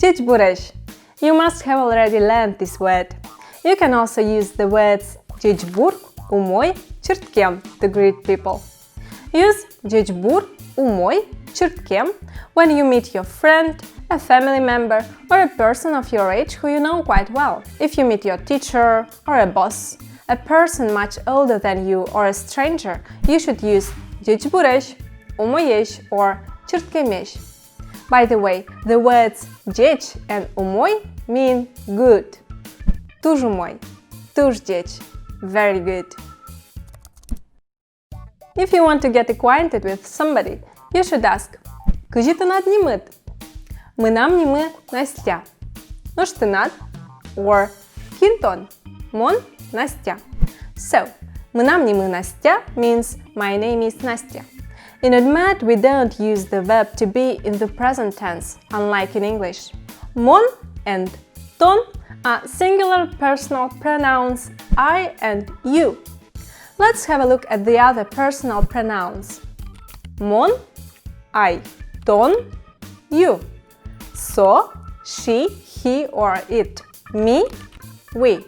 Udmurts. You must have already learned this word. You can also use the words Udmurт умой чырткем to greet people. Use Udmurт умой чырткем when you meet your friend, a family member, or a person of your age who you know quite well. If you meet your teacher or a boss, a person much older than you or a stranger, you should use Udmurts умоеш or чырткемеш. By the way, the words деч and умой mean good. Туж умой, туж деч. Very good. If you want to get acquainted with somebody, you should ask «Кыжи тынат нимыт?» «Мынам нимы Настя». «Нош тынат?» or «Кинтон?» «Мон Настя». So, «Мынам нимы Настя» means «My name is Настя». In Udmurt, we don't use the verb to be in the present tense, unlike in English. Mon and ton are singular personal pronouns I and you. Let's have a look at the other personal pronouns. Mon, I, ton, you. So, she, he or it. Me, we.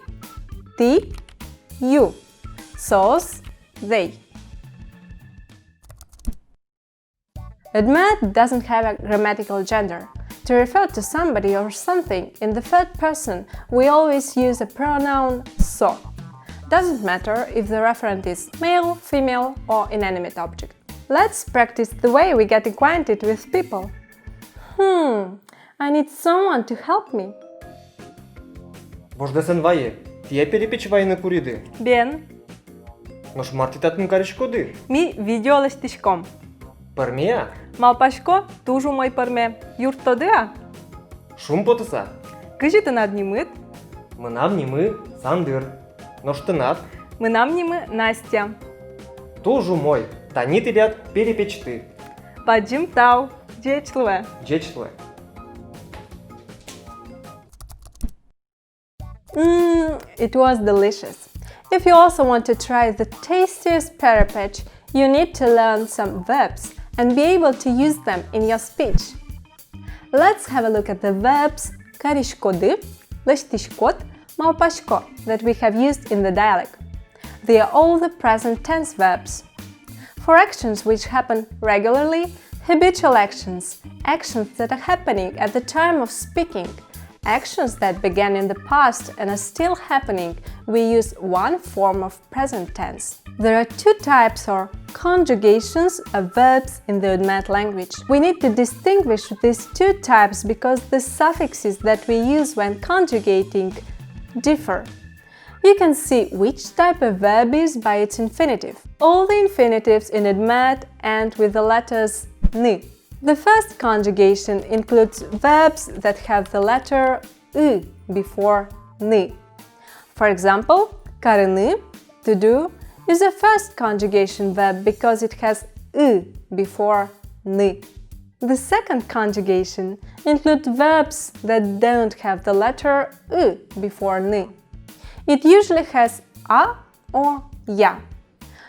Ты, you. Sos, they. Udmurt doesn't have a grammatical gender. To refer to somebody or something in the third person, we always use a pronoun so. Doesn't matter if the referent is male, female or inanimate object. Let's practice the way we get acquainted with people. I need someone to help me. Бождесен вае, тие перепечвай на куриды. Бен. Нош мартитатын каришкоды. Ми видеокурсмес. Пармия. Малпашко тужу мой парме. Юрттодыа. Шумпотыса. Кыжи тынат нимыт? Мынам нимы сандыр. Нош тынат? Мынам нимы Настя. Тужу мой, тани тибят перепечты. Паджим тау. Джечлы. Джечлы. It was delicious. If you also want to try the tastiest parapetch, you need to learn some verbs and be able to use them in your speech. Let's have a look at the verbs каришкоды, лыштишкот, малпашко that we have used in the dialect. They are all the present tense verbs. For actions which happen regularly, habitual actions, actions that are happening at the time of speaking, actions that began in the past and are still happening, we use one form of present tense. There are two types or conjugations of verbs in the Udmurt language. We need to distinguish these two types because the suffixes that we use when conjugating differ. You can see which type of verb is by its infinitive. All the infinitives in Udmurt end with the letters n. The first conjugation includes verbs that have the letter y before n. For example, karını, to do, is a first conjugation verb because it has y before n. The second conjugation includes verbs that don't have the letter y before n. It usually has a or ya.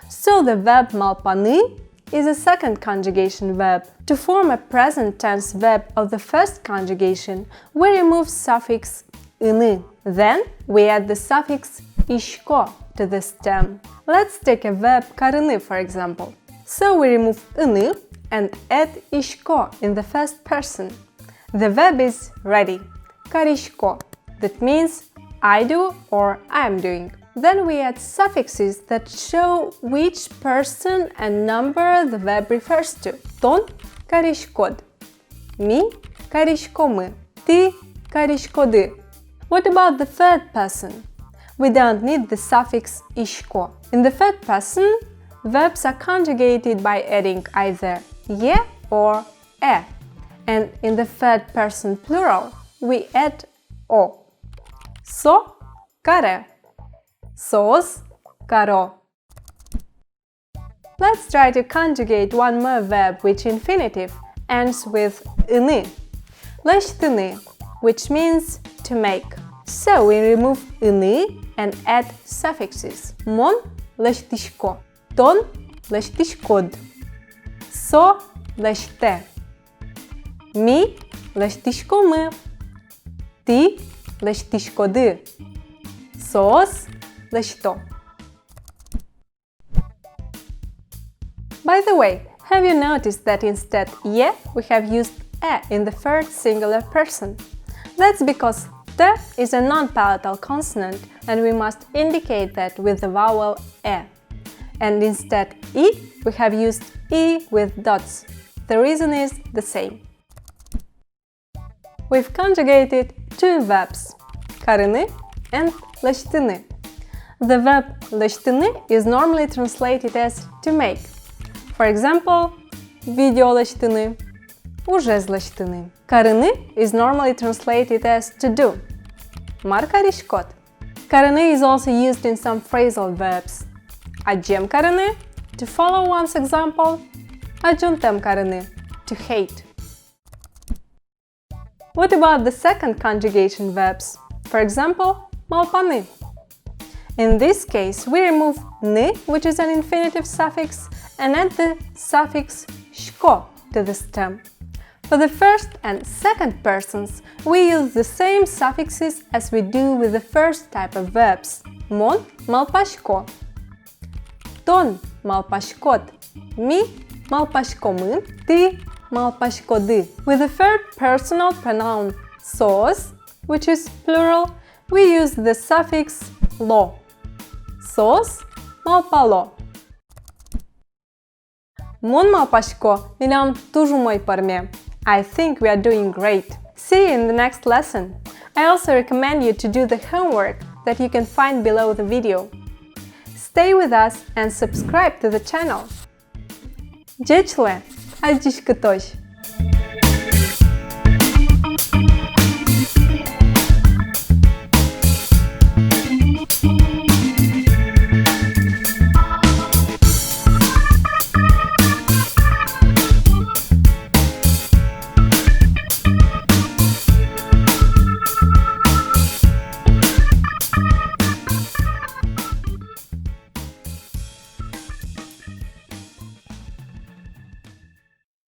So the verb malpany is a second conjugation verb. To form a present tense verb of the first conjugation, we remove suffix ını. Then we add the suffix ishko to the stem. Let's take a verb karını for example. So we remove ını and add ishko in the first person. The verb is ready. Karishko. That means I do or I am doing. Then we add suffixes that show which person and number the verb refers to. Ton karishkod. Mi karishkomы. Ты karishkoды. What about the third person? We don't need the suffix ishko. In the third person, verbs are conjugated by adding either ye or e. And in the third person plural, we add o. So, kare. Sos, karo. Let's try to conjugate one more verb which infinitive ends with ını. Лыштыны, which means to make. So we remove ını and add suffixes. Mon лыштишко, ton лыштишкод, so лыште, ми лыштишкомы, Ти лъщишкоды. Сос лъщо. By the way, have you noticed that instead ye we have used e in the third singular person? That's because t is a non-palatal consonant and we must indicate that with the vowel e. And instead e we have used e with dots. The reason is the same. We've conjugated two verbs, karını and лъщыны. The verb лъщыны is normally translated as to make. For example, видеолъщыны, уже злъщыны. Karını is normally translated as to do. Маркаришкот. Karını is also used in some phrasal verbs. Acem karını, to follow one's example. Ajuntem karını, to hate. What about the second conjugation verbs? For example, malpаны. In this case, we remove ny, which is an infinitive suffix, and add the suffix shko to the stem. For the first and second persons, we use the same suffixes as we do with the first type of verbs. Mon malpashko, ton malpashkot, mi malpashkomын, ty malpashkoды. With the third personal pronoun sos, which is plural, we use the suffix lo. Sos malpalo. Mon malpashko milam tužu moj parme. I think we are doing great. See you in the next lesson. I also recommend you to do the homework that you can find below the video. Stay with us and subscribe to the channel. Учкелэ, азьланьтŕськомы.